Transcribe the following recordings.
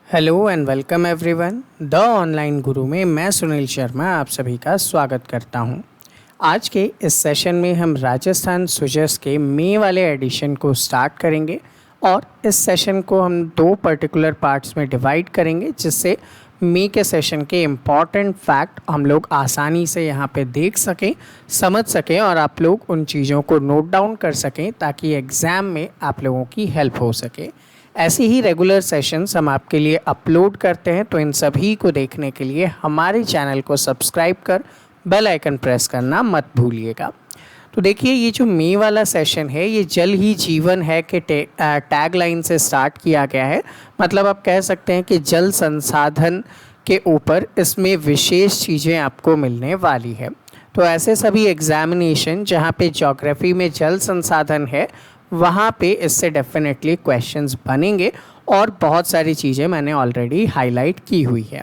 Hello and welcome everyone the online गुरु में मैं सुनील शर्मा आप सभी का स्वागत करता हूं। आज के इस सेशन में हम राजस्थान सुजस के मई वाले एडिशन को स्टार्ट करेंगे और इस सेशन को हम दो पर्टिकुलर पार्ट्स में डिवाइड करेंगे, जिससे मई के सेशन के इम्पॉर्टेंट फैक्ट हम लोग आसानी से यहाँ पे देख सकें, समझ सकें और आप लोग उन चीज़ों को नोट डाउन कर सकें ताकि एग्ज़ाम में आप लोगों की हेल्प हो सके। ऐसे ही रेगुलर सेशंस हम आपके लिए अपलोड करते हैं, तो इन सभी को देखने के लिए हमारे चैनल को सब्सक्राइब कर बेल आइकन प्रेस करना मत भूलिएगा। तो देखिए, ये जो मई वाला सेशन है ये जल ही जीवन है के टैग लाइन से स्टार्ट किया गया है। मतलब आप कह सकते हैं कि जल संसाधन के ऊपर इसमें विशेष चीज़ें आपको मिलने वाली है। तो ऐसे सभी एग्जामिनेशन जहाँ पे ज्योग्राफी में जल संसाधन है वहाँ पे इससे डेफिनेटली क्वेश्चंस बनेंगे और बहुत सारी चीज़ें मैंने ऑलरेडी हाईलाइट की हुई है।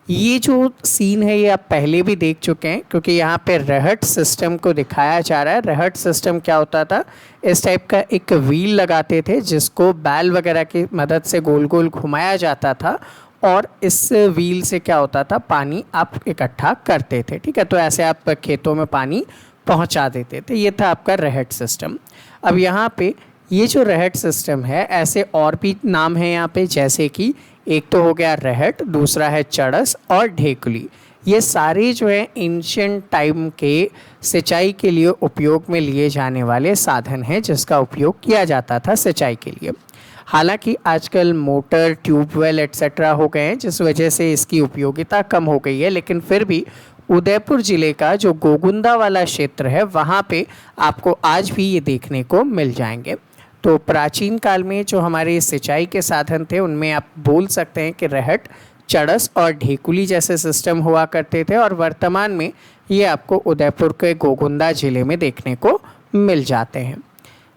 ये जो सीन है ये आप पहले भी देख चुके हैं, क्योंकि यहाँ पे रहट सिस्टम को दिखाया जा रहा है। रहट सिस्टम क्या होता था, इस टाइप का एक व्हील लगाते थे जिसको बैल वगैरह की मदद से गोल गोल घुमाया जाता था और इस व्हील से क्या होता था, पानी आप इकट्ठा करते थे। ठीक है, तो ऐसे आप खेतों में पानी पहुंचा देते थे। ये था आपका रहट सिस्टम। अब यहाँ पे ये जो रहट सिस्टम है, ऐसे और भी नाम है यहाँ पे, जैसे कि एक तो हो गया रहट, दूसरा है चड़स और ढेकुली। ये सारे जो है एंशिएंट टाइम के सिंचाई के लिए उपयोग में लिए जाने वाले साधन हैं जिसका उपयोग किया जाता था सिंचाई के लिए। हालांकि आजकल मोटर, ट्यूबवेल एट्सेट्रा हो गए हैं जिस वजह से इसकी उपयोगिता कम हो गई है, लेकिन फिर भी उदयपुर ज़िले का जो गोगुंदा वाला क्षेत्र है वहाँ पे आपको आज भी ये देखने को मिल जाएंगे। तो प्राचीन काल में जो हमारे सिंचाई के साधन थे उनमें आप बोल सकते हैं कि रहट, चड़स और ढेकुली जैसे सिस्टम हुआ करते थे, और वर्तमान में ये आपको उदयपुर के गोगुंदा ज़िले में देखने को मिल जाते हैं।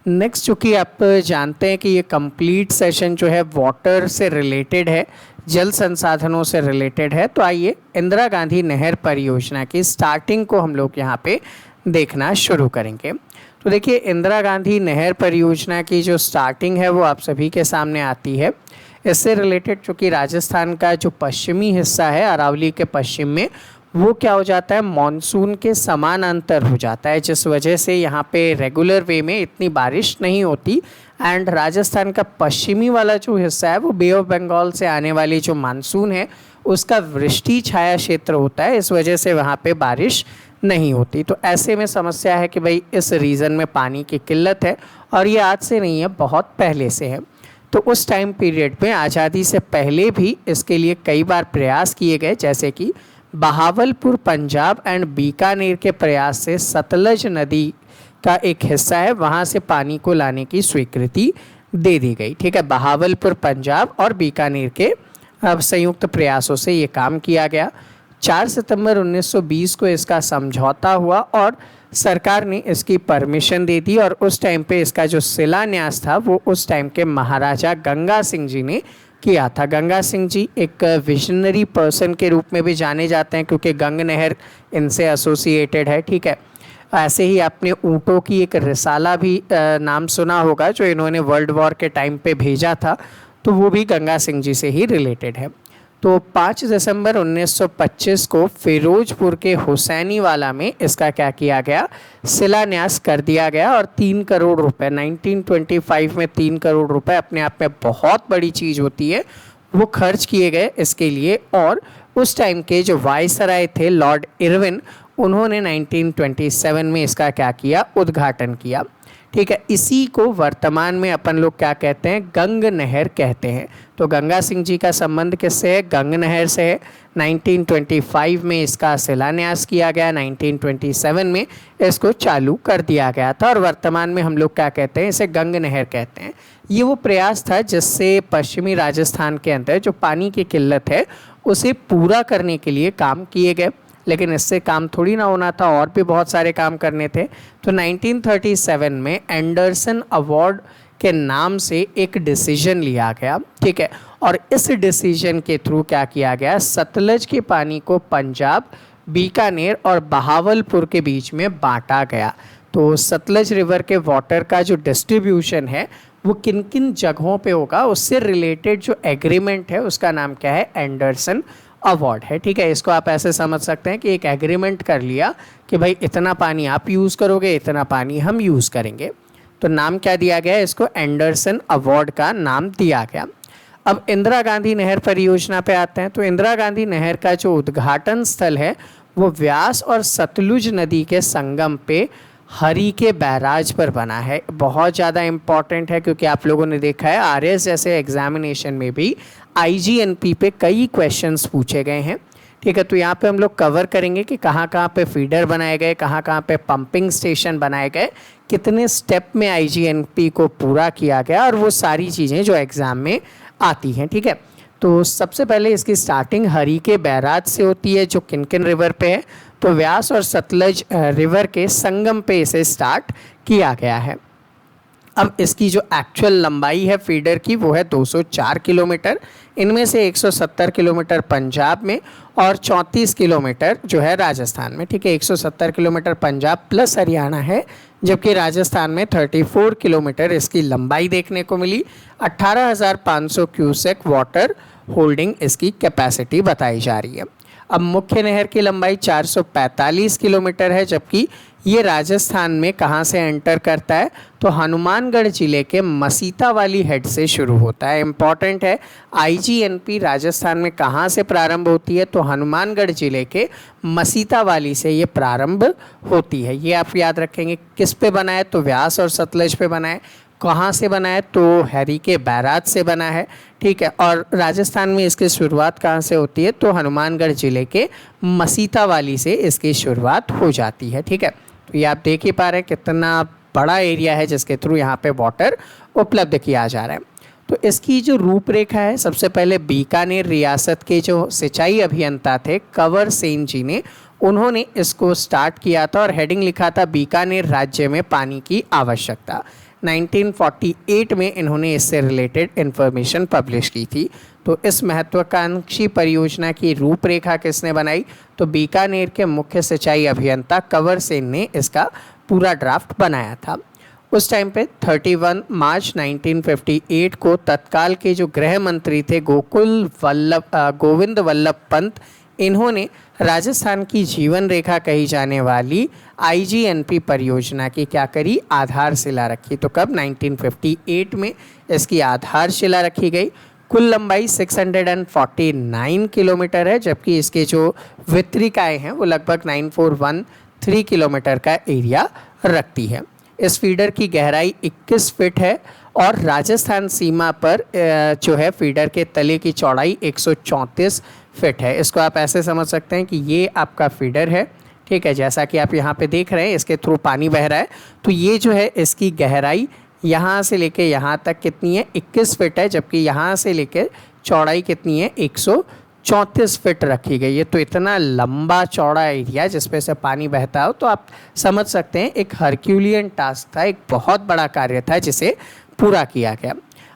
नेक्स्ट, चूँकि आप जानते हैं कि ये कंप्लीट सेशन जो है वाटर से रिलेटेड है, जल संसाधनों से रिलेटेड है, तो आइए इंदिरा गांधी नहर परियोजना की स्टार्टिंग को हम लोग यहाँ पे देखना शुरू करेंगे। तो देखिए, इंदिरा गांधी नहर परियोजना की जो स्टार्टिंग है वो आप सभी के सामने आती है। इससे रिलेटेड चूँकि राजस्थान का जो पश्चिमी हिस्सा है अरावली के पश्चिम में, वो क्या हो जाता है, मॉनसून के समानांतर हो जाता है, जिस वजह से यहाँ पे रेगुलर वे में इतनी बारिश नहीं होती। एंड राजस्थान का पश्चिमी वाला जो हिस्सा है वो बे ऑफ बंगाल से आने वाली जो मानसून है उसका वृष्टि छाया क्षेत्र होता है, इस वजह से वहाँ पे बारिश नहीं होती। तो ऐसे में समस्या है कि भाई इस रीजन में पानी की किल्लत है, और ये आज से नहीं है, बहुत पहले से है। तो उस टाइम पीरियड में आज़ादी से पहले भी इसके लिए कई बार प्रयास किए गए, जैसे कि बहावलपुर पंजाब एंड बीकानेर के प्रयास से सतलज नदी का एक हिस्सा है वहाँ से पानी को लाने की स्वीकृति दे दी गई। ठीक है, बहावलपुर पंजाब और बीकानेर के संयुक्त प्रयासों से ये काम किया गया। 4 सितंबर 1920 को इसका समझौता हुआ और सरकार ने इसकी परमिशन दे दी, और उस टाइम पे इसका जो शिलान्यास था वो उस टाइम के महाराजा गंगा सिंह जी ने किया था। गंगा सिंह जी एक विजनरी पर्सन के रूप में भी जाने जाते हैं, क्योंकि गंग नहर इनसे एसोसिएटेड है। ठीक है, ऐसे ही आपने ऊँटों की एक रिसाला भी नाम सुना होगा जो इन्होंने वर्ल्ड वॉर के टाइम पे भेजा था, तो वो भी गंगा सिंह जी से ही रिलेटेड है। तो 5 दिसंबर 1925 को फिरोजपुर के हुसैनीवाला में इसका क्या किया गया, शिलान्यास कर दिया गया, और 3 करोड़ रुपए 1925 में 3 करोड़ रुपए अपने आप में बहुत बड़ी चीज़ होती है, वो खर्च किए गए इसके लिए। और उस टाइम के जो वायसराय थे लॉर्ड इरविन, उन्होंने 1927 में इसका क्या किया, उद्घाटन किया। ठीक है, इसी को वर्तमान में अपन लोग क्या कहते हैं, गंग नहर कहते हैं। तो गंगा सिंह जी का संबंध किससे है, गंग नहर से है। 1925 में इसका शिलान्यास किया गया, 1927 में इसको चालू कर दिया गया था, और वर्तमान में हम लोग क्या कहते हैं, इसे गंग नहर कहते हैं। ये वो प्रयास था जिससे पश्चिमी राजस्थान के अंदर जो पानी की किल्लत है उसे पूरा करने के लिए काम किए गए, लेकिन इससे काम थोड़ी ना होना था, और भी बहुत सारे काम करने थे। तो 1937 में एंडरसन अवार्ड के नाम से एक डिसीजन लिया गया। ठीक है, और इस डिसीजन के थ्रू क्या किया गया, सतलज के पानी को पंजाब, बीकानेर और बहावलपुर के बीच में बांटा गया। तो सतलज रिवर के वाटर का जो डिस्ट्रीब्यूशन है वो किन किन जगहों पे होगा, उससे रिलेटेड जो एग्रीमेंट है उसका नाम क्या है, एंडरसन अवार्ड है। ठीक है, इसको आप ऐसे समझ सकते हैं कि एक एग्रीमेंट कर लिया कि भाई इतना पानी आप यूज़ करोगे, इतना पानी हम यूज़ करेंगे, तो नाम क्या दिया गया, इसको एंडरसन अवार्ड का नाम दिया गया। अब इंदिरा गांधी नहर परियोजना पे आते हैं। तो इंदिरा गांधी नहर का जो उद्घाटन स्थल है वो व्यास और सतलुज नदी के संगम पे हरी के बैराज पर बना है। बहुत ज़्यादा इम्पॉर्टेंट है क्योंकि आप लोगों ने देखा है आरएस जैसे एग्जामिनेशन में भी आईजीएनपी पे कई क्वेश्चंस पूछे गए हैं। ठीक है, तो यहाँ पे हम लोग कवर करेंगे कि कहाँ कहाँ पे फीडर बनाए गए, कहाँ कहाँ पे पंपिंग स्टेशन बनाए गए, कितने स्टेप में आईजीएनपी को पूरा किया गया, और वो सारी चीज़ें जो एग्ज़ाम में आती हैं। ठीक है, तो सबसे पहले इसकी स्टार्टिंग हरी के बैराज से होती है जो किन किन रिवर पे है, तो व्यास और सतलज रिवर के संगम पे इसे स्टार्ट किया गया है। अब इसकी जो एक्चुअल लंबाई है फीडर की वो है 204 किलोमीटर, इनमें से 170 किलोमीटर पंजाब में और 34 किलोमीटर जो है राजस्थान में। ठीक है, 170 किलोमीटर पंजाब प्लस हरियाणा है, जबकि राजस्थान में 34 किलोमीटर इसकी लंबाई देखने को मिली। 18,500 क्यूसेक वाटर होल्डिंग इसकी कैपेसिटी बताई जा रही है। अब मुख्य नहर की लंबाई 445 किलोमीटर है, जबकि ये राजस्थान में कहाँ से एंटर करता है, तो हनुमानगढ़ जिले के मसीता वाली हेड से शुरू होता है। इम्पॉर्टेंट है, आईजीएनपी राजस्थान में कहाँ से प्रारंभ होती है, तो हनुमानगढ़ जिले के मसीता वाली से ये प्रारंभ होती है। ये आप याद रखेंगे। किस पे बना है, तो व्यास और सतलज पे बना है। कहाँ से बना है, तो हरी के बैराज से बना है। ठीक है, और राजस्थान में इसकी शुरुआत कहाँ से होती है, तो हनुमानगढ़ जिले के मसीता वाली से इसकी शुरुआत हो जाती है। ठीक है, तो ये आप देख ही पा रहे हैं कितना बड़ा एरिया है जिसके थ्रू यहाँ पे वाटर उपलब्ध किया जा रहा है। तो इसकी जो रूपरेखा है, सबसे पहले बीकानेर रियासत के जो सिंचाई अभियंता थे कंवर सेन जी ने, उन्होंने इसको स्टार्ट किया था और हेडिंग लिखा था बीकानेर राज्य में पानी की आवश्यकता। 1948 में इन्होंने इससे रिलेटेड इन्फॉर्मेशन पब्लिश की थी। तो इस महत्वाकांक्षी परियोजना की रूपरेखा किसने बनाई, तो बीकानेर के मुख्य सिंचाई अभियंता कंवर सेन ने इसका पूरा ड्राफ्ट बनाया था। उस टाइम पे 31 मार्च 1958 को तत्काल के जो गृह मंत्री थे गोविंद वल्लभ पंत, इन्होंने राजस्थान की जीवन रेखा कही जाने वाली आईजीएनपी परियोजना की क्या करी, आधारशिला रखी। तो कब, 1958 में इसकी आधारशिला रखी गई। कुल लंबाई 649 किलोमीटर है, जबकि इसके जो वितरिकाएँ हैं वो लगभग 9413 किलोमीटर का एरिया रखती है। इस फीडर की गहराई 21 फीट है और राजस्थान सीमा पर जो है फीडर के तले की चौड़ाई 134 फीट है। इसको आप ऐसे समझ सकते हैं कि ये आपका फीडर है। ठीक है, जैसा कि आप यहाँ पे देख रहे हैं इसके थ्रू पानी बह रहा है। तो ये जो है इसकी गहराई यहाँ से लेके यहाँ तक कितनी है, 21 फीट है, जबकि यहाँ से लेके चौड़ाई कितनी है, 134 फीट रखी गई है। तो इतना लंबा चौड़ा एरिया जिसपे से पानी बहता हो, तो आप समझ सकते हैं एक हरक्यूलियन टास्क था, एक बहुत बड़ा कार्य था जिसे पूरा किया गया।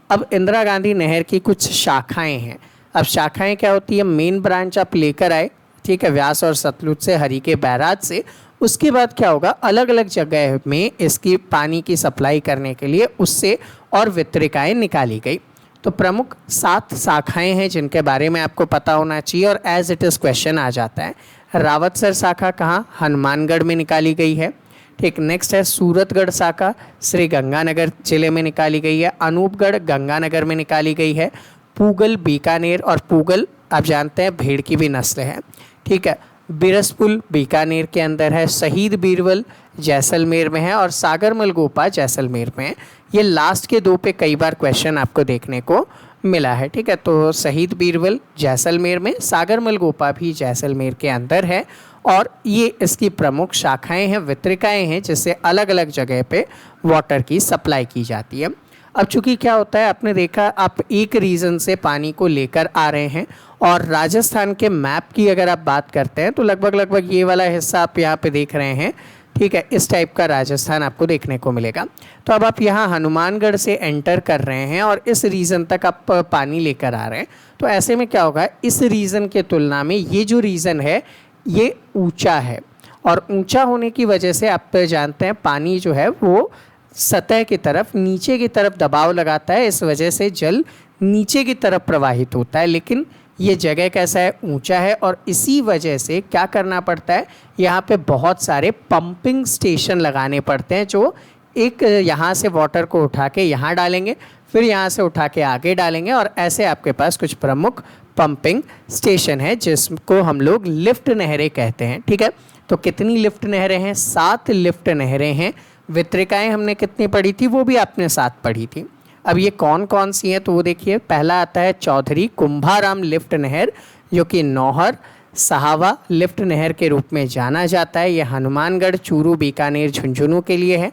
अब इंदिरा गांधी नहर की कुछ शाखाएं हैं। अब शाखाएं क्या होती है, मेन ब्रांच आप लेकर आए, ठीक है, व्यास और सतलुज से, हरी के बैराज से। उसके बाद क्या होगा, अलग अलग जगह में इसकी पानी की सप्लाई करने के लिए उससे और वितरिकाएँ निकाली गई। तो प्रमुख 7 शाखाएं हैं जिनके बारे में आपको पता होना चाहिए और एज इट इज़ क्वेश्चन आ जाता है। रावतसर शाखा कहाँ, हनुमानगढ़ में निकाली गई है। ठीक, नेक्स्ट है सूरतगढ़ शाखा, श्री गंगानगर जिले में निकाली गई है। अनूपगढ़ गंगानगर में निकाली गई है। पूगल बीकानेर, और पूगल आप जानते हैं भेड़ की भी नस्ल है। ठीक है, बिरसपुल बीकानेर के अंदर है। शहीद बीरबल जैसलमेर में है और सागरमल गोपा जैसलमेर में है। ये लास्ट के 2 पे कई बार क्वेश्चन आपको देखने को मिला है। ठीक है, तो शहीद बीरबल जैसलमेर में, सागरमल गोपा भी जैसलमेर के अंदर है और ये इसकी प्रमुख शाखाएं हैं, वितरिकाएं हैं, जिससे अलग अलग जगह पे वाटर की सप्लाई की जाती है। अब चूंकि क्या होता है, आपने देखा आप एक रीज़न से पानी को लेकर आ रहे हैं और राजस्थान के मैप की अगर आप बात करते हैं तो लगभग ये वाला हिस्सा आप यहाँ पे देख रहे हैं। ठीक है, इस टाइप का राजस्थान आपको देखने को मिलेगा। तो अब आप यहाँ हनुमानगढ़ से एंटर कर रहे हैं और इस रीजन तक आप पानी लेकर आ रहे हैं। तो ऐसे में क्या होगा, इस रीजन के तुलना में ये जो रीजन है ये ऊंचा है और ऊंचा होने की वजह से आप जानते हैं पानी जो है वो सतह की तरफ नीचे की तरफ दबाव लगाता है, इस वजह से जल नीचे की तरफ प्रवाहित होता है। लेकिन ये जगह कैसा है, ऊंचा है, और इसी वजह से क्या करना पड़ता है, यहाँ पे बहुत सारे पंपिंग स्टेशन लगाने पड़ते हैं, जो एक यहाँ से वाटर को उठा के यहाँ डालेंगे, फिर यहाँ से उठा के आगे डालेंगे, और ऐसे आपके पास कुछ प्रमुख पंपिंग स्टेशन है जिसको हम लोग लिफ्ट नहरें कहते हैं। ठीक है, तो कितनी लिफ्ट नहरें हैं, 7 लिफ्ट नहरें हैं। वितरिकाएँ हमने कितनी पढ़ी थी, वो भी आपने 7 पढ़ी थी। अब ये कौन कौन सी हैं, तो वो देखिए, पहला आता है चौधरी कुंभाराम लिफ्ट नहर, जो कि नौहर सहावा लिफ्ट नहर के रूप में जाना जाता है। ये हनुमानगढ़, चूरू, बीकानेर, झुंझुनू के लिए है।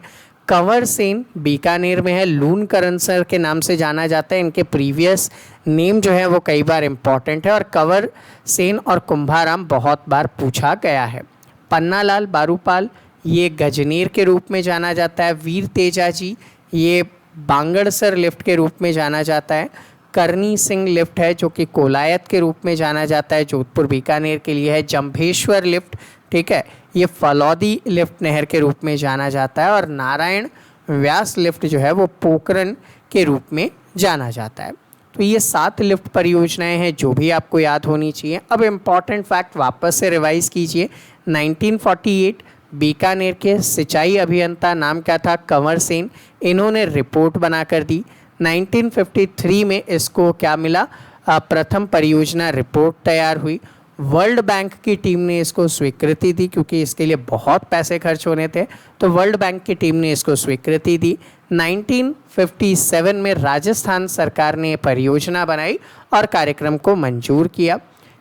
कंवर सेन बीकानेर में है, लून करनसर के नाम से जाना जाता है। इनके प्रीवियस नेम जो है वो कई बार इम्पॉर्टेंट है, और कंवर सेन और कुंभाराम बहुत बार पूछा गया है। पन्नालाल बारूपाल, ये गजनेर के रूप में जाना जाता है। वीर तेजाजी, ये बांगड़सर लिफ्ट के रूप में जाना जाता है। करनी सिंह लिफ्ट है, जो कि कोलायत के रूप में जाना जाता है, जोधपुर बीकानेर के लिए है। जंभेश्वर लिफ्ट, ठीक है, ये फलौदी लिफ्ट नहर के रूप में जाना जाता है। और नारायण व्यास लिफ्ट जो है वो पोखरन के रूप में जाना जाता है। तो ये 7 लिफ्ट परियोजनाएं हैं जो भी आपको याद होनी चाहिए। अब इम्पॉर्टेंट फैक्ट वापस से रिवाइज कीजिए। 1948 बीकानेर के सिंचाई अभियंता नाम क्या था, कंवर सेन, इन्होंने रिपोर्ट बनाकर दी। 1953 में इसको क्या मिला, प्रथम परियोजना रिपोर्ट तैयार हुई। वर्ल्ड बैंक की टीम ने इसको स्वीकृति दी, क्योंकि इसके लिए बहुत पैसे खर्च होने थे, तो वर्ल्ड बैंक की टीम ने इसको स्वीकृति दी। 1957 में राजस्थान सरकार ने परियोजना बनाई और कार्यक्रम को मंजूर किया।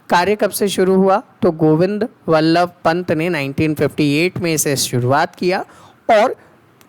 कार्य कब से शुरू हुआ, तो गोविंद वल्लभ पंत ने 1958 में इसे शुरुआत किया, और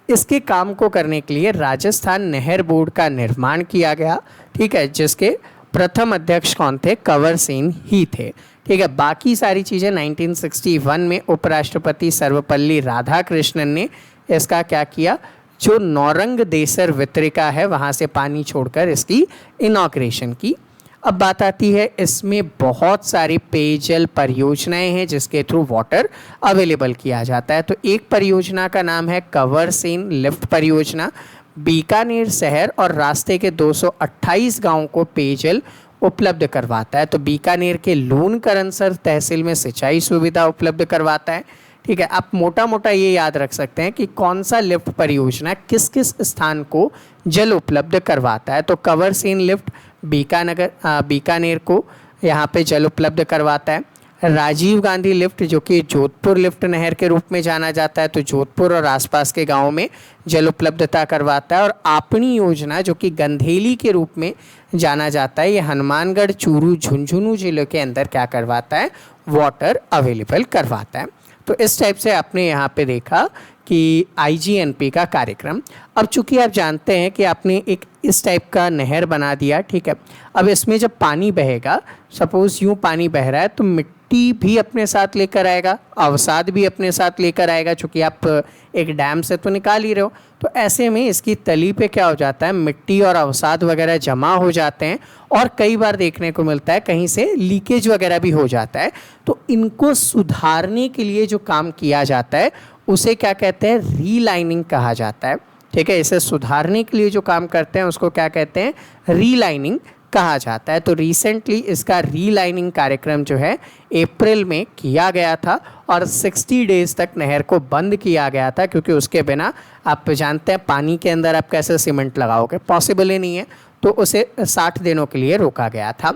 इसके काम को करने के लिए राजस्थान नहर बोर्ड का निर्माण किया गया। ठीक है, जिसके प्रथम अध्यक्ष कौन थे, कंवर सेन ही थे। ठीक है, बाकी सारी चीज़ें 1961 में उपराष्ट्रपति सर्वपल्ली राधाकृष्णन ने इसका क्या किया, जो नौरंग देसर वितरिका है वहाँ से पानी छोड़कर इसकी इनॉग्रेशन की। अब बात आती है, इसमें बहुत सारी पेयजल परियोजनाएं हैं जिसके थ्रू वाटर अवेलेबल किया जाता है। तो एक परियोजना का नाम है कंवर सेन लिफ्ट परियोजना। बीकानेर शहर और रास्ते के 228 गांवों को पेयजल उपलब्ध करवाता है। तो बीकानेर के लून करनसर तहसील में सिंचाई सुविधा उपलब्ध करवाता है। ठीक है, आप मोटा मोटा ये याद रख सकते हैं कि कौन सा लिफ्ट परियोजना किस किस स्थान को जल उपलब्ध करवाता है। तो कंवर सेन लिफ्ट बीकानेर को यहाँ पे जल उपलब्ध करवाता है। राजीव गांधी लिफ्ट, जो कि जोधपुर लिफ्ट नहर के रूप में जाना जाता है, तो जोधपुर और आसपास के गांवों में जल उपलब्धता करवाता है। और आपनी योजना, जो कि गंधेली के रूप में जाना जाता है, ये हनुमानगढ़, चूरू, झुंझुनू जिले के अंदर क्या करवाता है, वाटर अवेलेबल करवाता है। तो इस टाइप से आपने यहाँ पे देखा कि आईजीएनपी का कार्यक्रम। अब चूंकि आप जानते हैं कि आपने एक इस टाइप का नहर बना दिया, ठीक है, अब इसमें जब पानी बहेगा, सपोज यूँ पानी बह रहा है, तो मिट्टी भी अपने साथ लेकर आएगा, अवसाद भी अपने साथ लेकर आएगा, चूँकि आप एक डैम से तो निकाल ही रहे हो। तो ऐसे में इसकी तली पे क्या हो जाता है, मिट्टी और अवसाद वगैरह जमा हो जाते हैं, और कई बार देखने को मिलता है कहीं से लीकेज वगैरह भी हो जाता है। तो इनको सुधारने के लिए जो काम किया जाता है उसे क्या कहते हैं, रीलाइनिंग कहा जाता है। ठीक है, इसे सुधारने के लिए जो काम करते हैं उसको क्या कहते हैं, रीलाइनिंग कहा जाता है। तो रिसेंटली इसका रीलाइनिंग कार्यक्रम जो है अप्रैल में किया गया था, और 60 डेज़ तक नहर को बंद किया गया था, क्योंकि उसके बिना आप जानते हैं पानी के अंदर आप कैसे सीमेंट लगाओगे, पॉसिबल ही नहीं है। तो उसे 60 दिनों के लिए रोका गया था।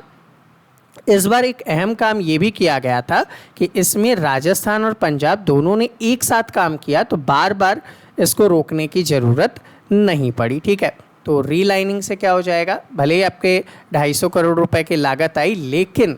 इस बार एक अहम काम ये भी किया गया था कि इसमें राजस्थान और पंजाब दोनों ने एक साथ काम किया, तो बार बार इसको रोकने की ज़रूरत नहीं पड़ी। ठीक है, तो रीलाइनिंग से क्या हो जाएगा, भले ही आपके 250 करोड़ रुपए की लागत आई, लेकिन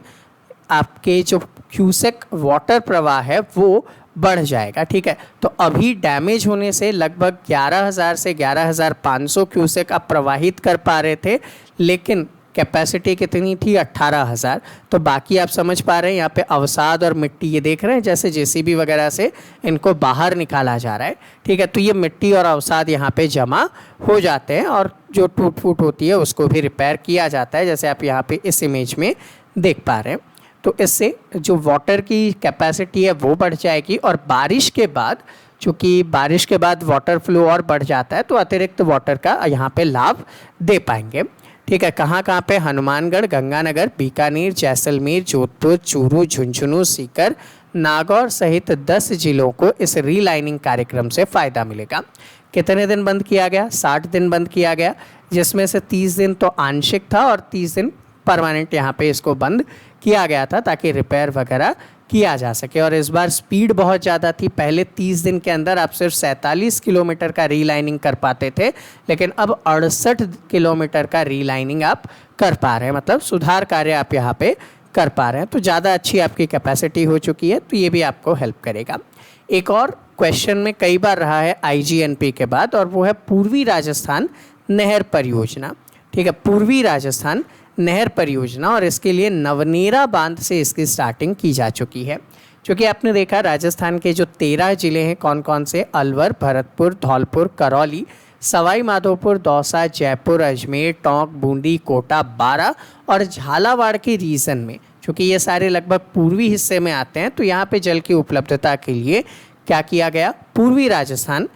आपके जो क्यूसेक वाटर प्रवाह है वो बढ़ जाएगा। ठीक है, तो अभी डैमेज होने से लगभग 11,000 से 11,500 क्यूसेक आप प्रवाहित कर पा रहे थे, लेकिन कैपेसिटी कितनी थी, 18,000। तो बाकी आप समझ पा रहे हैं, यहाँ पे अवसाद और मिट्टी ये देख रहे हैं, जैसे जेसीबी वगैरह से इनको बाहर निकाला जा रहा है। ठीक है, तो ये मिट्टी और अवसाद यहाँ पे जमा हो जाते हैं, और जो टूट फूट होती है उसको भी रिपेयर किया जाता है, जैसे आप यहाँ पे इस इमेज में देख पा रहे हैं। तो इससे जो वाटर की कैपेसिटी है वो बढ़ जाएगी, और बारिश के बाद चूँकि बारिश के बाद वाटर फ्लो और बढ़ जाता है तो अतिरिक्त वाटर का यहाँ पे लाभ दे पाएंगे। ठीक है, कहाँ कहाँ पे? हनुमानगढ़, गंगानगर, बीकानेर, जैसलमेर, जोधपुर, चूरू, झुंझुनू, सीकर, नागौर सहित 10 जिलों को इस रीलाइनिंग कार्यक्रम से फ़ायदा मिलेगा। कितने दिन बंद किया गया? 60 दिन बंद किया गया, जिसमें से 30 दिन तो आंशिक था और 30 दिन परमानेंट यहाँ पे इसको बंद किया गया था ताकि रिपेयर वगैरह किया जा सके। और इस बार स्पीड बहुत ज़्यादा थी। पहले 30 दिन के अंदर आप सिर्फ 47 किलोमीटर का रीलाइनिंग कर पाते थे, लेकिन अब 68 किलोमीटर का रीलाइनिंग आप कर पा रहे हैं, मतलब सुधार कार्य आप यहाँ पे कर पा रहे हैं। तो ज़्यादा अच्छी आपकी कैपेसिटी हो चुकी है, तो ये भी आपको हेल्प करेगा। एक और क्वेश्चन में कई बार रहा है IGNP के बाद, और वो है पूर्वी राजस्थान नहर परियोजना। ठीक है, पूर्वी राजस्थान नहर परियोजना, और इसके लिए नवनेरा बांध से इसकी स्टार्टिंग की जा चुकी है। क्योंकि आपने देखा राजस्थान के जो 13 ज़िले हैं कौन कौन से? अलवर, भरतपुर, धौलपुर, करौली, सवाई माधोपुर, दौसा, जयपुर, अजमेर, टोंक, बूंदी, कोटा, बारा और झालावाड़ के रीजन में, क्योंकि ये सारे लगभग पूर्वी हिस्से में आते हैं, तो यहाँ पे जल की उपलब्धता के लिए क्या किया गया? पूर्वी राजस्थान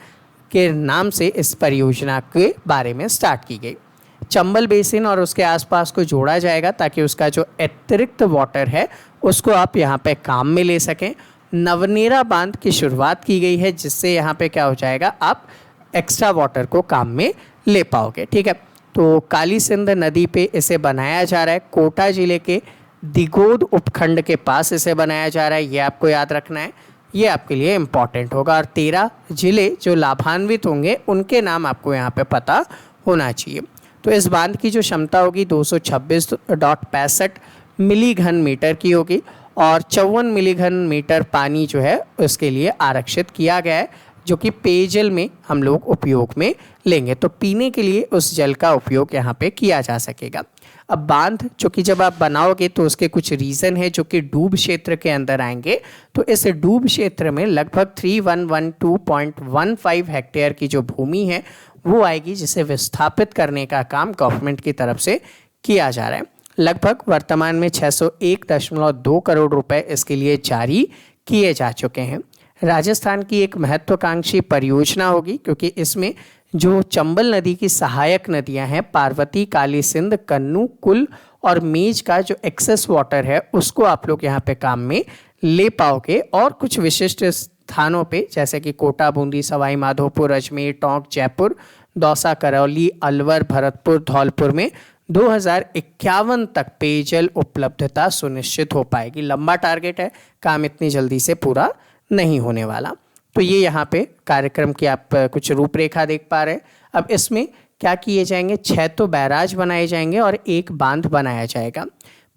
के नाम से इस परियोजना के बारे में स्टार्ट की गई। चंबल बेसिन और उसके आसपास को जोड़ा जाएगा ताकि उसका जो अतिरिक्त वाटर है उसको आप यहाँ पे काम में ले सकें। नवनेरा बांध की शुरुआत की गई है, जिससे यहाँ पे क्या हो जाएगा? आप एक्स्ट्रा वाटर को काम में ले पाओगे। ठीक है, तो काली सिंध नदी पे इसे बनाया जा रहा है। कोटा ज़िले के दिगोद उपखंड के पास इसे बनाया जा रहा है, ये आपको याद रखना है, ये आपके लिए इम्पॉर्टेंट होगा। और 13 ज़िले जो लाभान्वित होंगे उनके नाम आपको यहाँ पे पता होना चाहिए। तो इस बांध की जो क्षमता होगी 226.65 मिली घन मीटर की होगी, और 54 मिली घन मीटर पानी जो है उसके लिए आरक्षित किया गया है, जो कि पेयजल में हम लोग उपयोग में लेंगे। तो पीने के लिए उस जल का उपयोग यहाँ पे किया जा सकेगा। अब बांध चूँकि जब आप बनाओगे तो उसके कुछ रीज़न है जो कि डूब क्षेत्र के अंदर आएंगे। तो इस डूब क्षेत्र में लगभग 3112.15 हेक्टेयर की जो भूमि है वो आएगी, जिसे विस्थापित करने का काम गवर्नमेंट की तरफ से किया जा रहा है। लगभग वर्तमान में 601.2 करोड़ रुपए इसके लिए जारी किए जा चुके हैं। राजस्थान की एक महत्वाकांक्षी परियोजना होगी, क्योंकि इसमें जो चंबल नदी की सहायक नदियां हैं पार्वती, काली सिंध, कन्नू, कुल और मेज का जो एक्सेस वाटर है उसको आप लोग यहाँ पे काम में ले पाओगे। और कुछ विशिष्ट स्थानों पे जैसे कि कोटा, बूंदी, सवाई माधोपुर, अजमेर, टोंक, जयपुर, दौसा, करौली, अलवर, भरतपुर, धौलपुर में 2051 तक पेयजल उपलब्धता सुनिश्चित हो पाएगी। लंबा टारगेट है, काम इतनी जल्दी से पूरा नहीं होने वाला। तो ये यहाँ पे कार्यक्रम की आप कुछ रूपरेखा देख पा रहे हैं। अब इसमें क्या किए जाएंगे? 6 तो बैराज बनाए जाएंगे और 1 बांध बनाया जाएगा।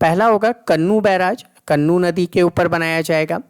पहला होगा कन्नू बैराज, कन्नू नदी के ऊपर बनाया जाएगा।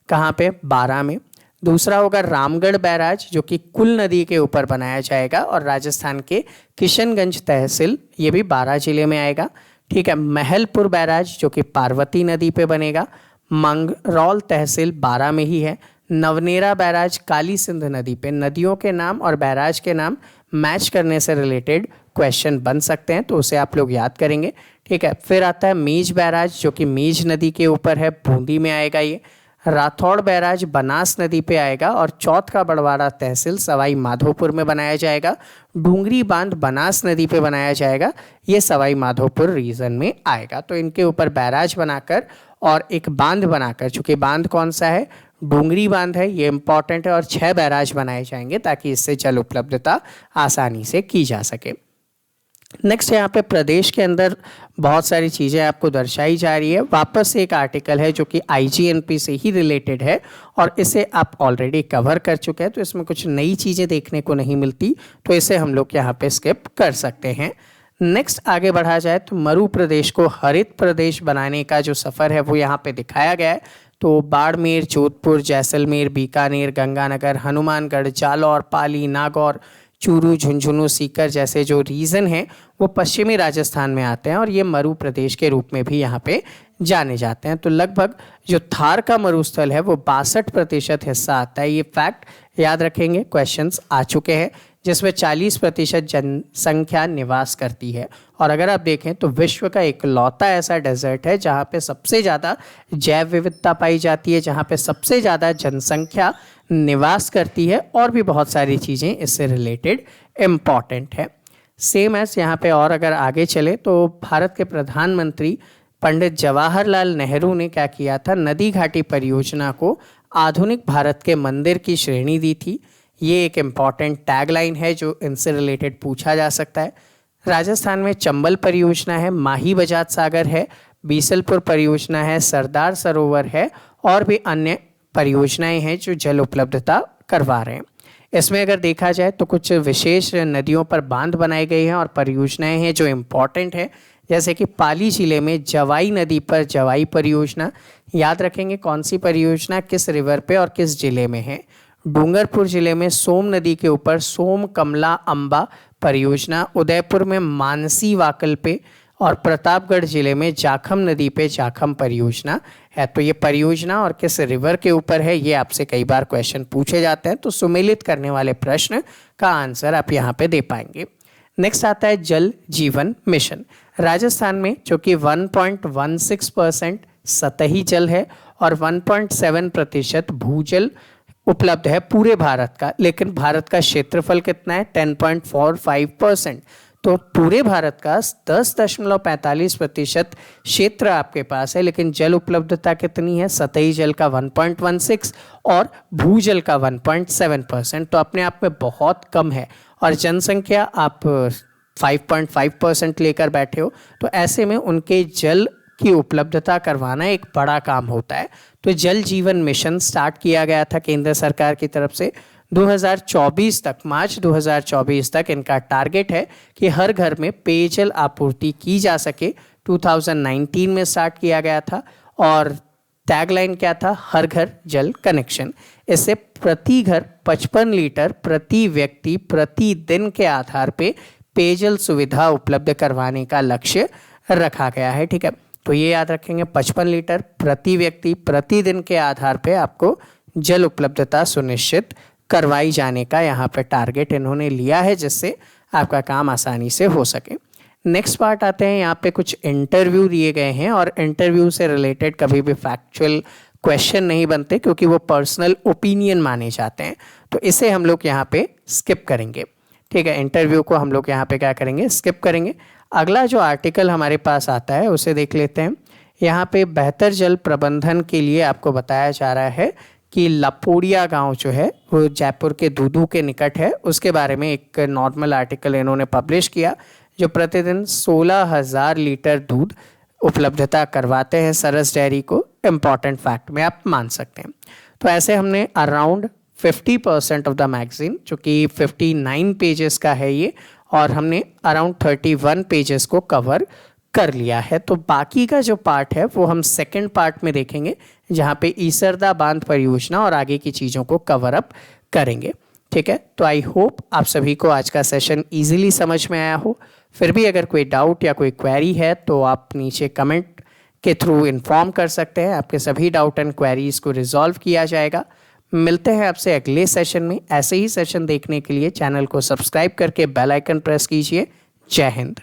कहाँ पे? बारा में। दूसरा होगा रामगढ़ बैराज, जो कि कुल नदी के ऊपर बनाया जाएगा और राजस्थान के किशनगंज तहसील, ये भी बारा जिले में आएगा। ठीक है, महलपुर बैराज जो कि पार्वती नदी पे बनेगा, मंगरौल तहसील बारा में ही है। नवनेरा बैराज काली सिंध नदी पे। नदियों के नाम और बैराज के नाम मैच करने से रिलेटेड क्वेश्चन बन सकते हैं, तो उसे आप लोग याद करेंगे। ठीक है, फिर आता है मेज बैराज जो कि मेज नदी के ऊपर है, बूंदी में आएगा ये। राठौड़ बैराज बनास नदी पे आएगा और चौथ का बड़वाड़ा तहसील सवाई माधोपुर में बनाया जाएगा। डूंगरी बांध बनास नदी पे बनाया जाएगा, ये सवाई माधोपुर रीजन में आएगा। तो इनके ऊपर बैराज बनाकर और एक बांध बनाकर, चूँकि बांध कौन सा है? डूंगरी बांध है, ये इंपॉर्टेंट है, और 6 बैराज बनाए जाएंगे ताकि इससे जल उपलब्धता आसानी से की जा सके। नेक्स्ट यहाँ पे प्रदेश के अंदर बहुत सारी चीज़ें आपको दर्शाई जा रही है। वापस से एक आर्टिकल है जो कि IGNP से ही रिलेटेड है और इसे आप ऑलरेडी कवर कर चुके हैं, तो इसमें कुछ नई चीज़ें देखने को नहीं मिलती, तो इसे हम लोग यहाँ पे स्किप कर सकते हैं। नेक्स्ट आगे बढ़ा जाए तो मरु प्रदेश को हरित प्रदेश बनाने का जो सफ़र है वो यहाँ पे दिखाया गया है। तो बाड़मेर, जोधपुर, जैसलमेर, बीकानेर, गंगानगर, हनुमानगढ़, जालौर, पाली, नागौर, चूरू, झुंझुनू, सीकर जैसे जो रीजन हैं वो पश्चिमी राजस्थान में आते हैं और ये मरु प्रदेश के रूप में भी यहाँ पे जाने जाते हैं। तो लगभग जो थार का मरुस्थल है वो 62% हिस्सा आता है। ये फैक्ट याद रखेंगे, क्वेश्चंस आ चुके हैं। जिसमें 40% जनसंख्या निवास करती है। और अगर आप देखें तो विश्व का इकलौता ऐसा डेजर्ट है जहाँ पे सबसे ज़्यादा जैव विविधता पाई जाती है, जहाँ पे सबसे ज़्यादा जनसंख्या निवास करती है, और भी बहुत सारी चीज़ें इससे रिलेटेड इम्पॉर्टेंट है। सेम एज यहाँ पे और अगर आगे चले तो भारत के प्रधानमंत्री पंडित जवाहरलाल नेहरू ने क्या किया था, नदी घाटी परियोजना को आधुनिक भारत के मंदिर की श्रेणी दी थी। ये एक इम्पॉर्टेंट टैगलाइन है जो इनसे रिलेटेड पूछा जा सकता है। राजस्थान में चंबल परियोजना है, माही बजाज सागर है, बीसलपुर परियोजना है, सरदार सरोवर है, और भी अन्य परियोजनाएं हैं जो जल उपलब्धता करवा रहे हैं। इसमें अगर देखा जाए तो कुछ विशेष नदियों पर बांध बनाए गए हैं और परियोजनाएं हैं जो इम्पॉर्टेंट है, जैसे कि पाली जिले में जवाई नदी पर जवाई परियोजना। याद रखेंगे कौन सी परियोजना किस रिवर पे और किस जिले में है। डूंगरपुर जिले में सोम नदी के ऊपर सोम कमला अम्बा परियोजना, उदयपुर में मानसी वाकल पे, और प्रतापगढ़ जिले में जाखम नदी पे जाखम परियोजना है। तो ये परियोजना और किस रिवर के ऊपर है, ये आपसे कई बार क्वेश्चन पूछे जाते हैं, तो सुमेलित करने वाले प्रश्न का आंसर आप यहाँ पे दे पाएंगे। नेक्स्ट आता है जल जीवन मिशन। राजस्थान में जो कि 1.16% सतही जल है और 1.7% भूजल उपलब्ध है पूरे भारत का, लेकिन भारत का क्षेत्रफल कितना है, 10.45%। तो पूरे भारत का 10.45% क्षेत्र आपके पास है, लेकिन जल उपलब्धता कितनी है, सतही जल का 1.16 और भूजल का 1.7%। तो अपने आप में बहुत कम है, और जनसंख्या आप 5.5% लेकर बैठे हो, तो ऐसे में उनके जल की उपलब्धता करवाना एक बड़ा काम होता है। तो जल जीवन मिशन स्टार्ट किया गया था केंद्र सरकार की तरफ से 2024 तक, मार्च 2024 तक इनका टारगेट है कि हर घर में पेयजल आपूर्ति की जा सके। 2019 में स्टार्ट किया गया था और टैगलाइन क्या था, हर घर जल कनेक्शन। इससे प्रति घर 55 लीटर प्रति व्यक्ति प्रति दिन के आधार पे पेयजल सुविधा उपलब्ध करवाने का लक्ष्य रखा गया है। ठीक है, तो ये याद रखेंगे, 55 लीटर प्रति व्यक्ति प्रतिदिन के आधार पे आपको जल उपलब्धता सुनिश्चित करवाई जाने का यहाँ पे टारगेट इन्होंने लिया है, जिससे आपका काम आसानी से हो सके। नेक्स्ट पार्ट आते हैं, यहाँ पे कुछ इंटरव्यू दिए गए हैं, और इंटरव्यू से रिलेटेड कभी भी फैक्चुअल क्वेश्चन नहीं बनते क्योंकि वो पर्सनल ओपिनियन माने जाते हैं, तो इसे हम लोग यहाँ पे स्किप करेंगे। ठीक है, इंटरव्यू को हम लोग यहाँ पे क्या करेंगे, स्किप करेंगे। अगला जो आर्टिकल हमारे पास आता है उसे देख लेते हैं। यहाँ पे बेहतर जल प्रबंधन के लिए आपको बताया जा रहा है कि लपोड़िया गांव जो है वो जयपुर के दूदू के निकट है, उसके बारे में एक नॉर्मल आर्टिकल इन्होंने पब्लिश किया, जो प्रतिदिन 16,000 लीटर दूध उपलब्धता करवाते हैं सरस डेयरी को। इम्पॉर्टेंट फैक्ट में आप मान सकते हैं। तो ऐसे हमने अराउंड 50% ऑफ द मैगजीन, जो कि 59 पेजेस का है ये, और हमने अराउंड 31 पेजेस को कवर कर लिया है। तो बाकी का जो पार्ट है वो हम सेकंड पार्ट में देखेंगे, जहाँ पे ईसरदा बांध परियोजना और आगे की चीज़ों को कवर अप करेंगे। ठीक है, तो आई होप आप सभी को आज का सेशन इजीली समझ में आया हो। फिर भी अगर कोई डाउट या कोई क्वेरी है तो आप नीचे कमेंट के थ्रू इन्फॉर्म कर सकते हैं। आपके सभी डाउट एंड क्वेरीज को रिजॉल्व किया जाएगा। मिलते हैं आपसे अगले सेशन में। ऐसे ही सेशन देखने के लिए चैनल को सब्सक्राइब करके बेल आइकन प्रेस कीजिए। जय हिंद।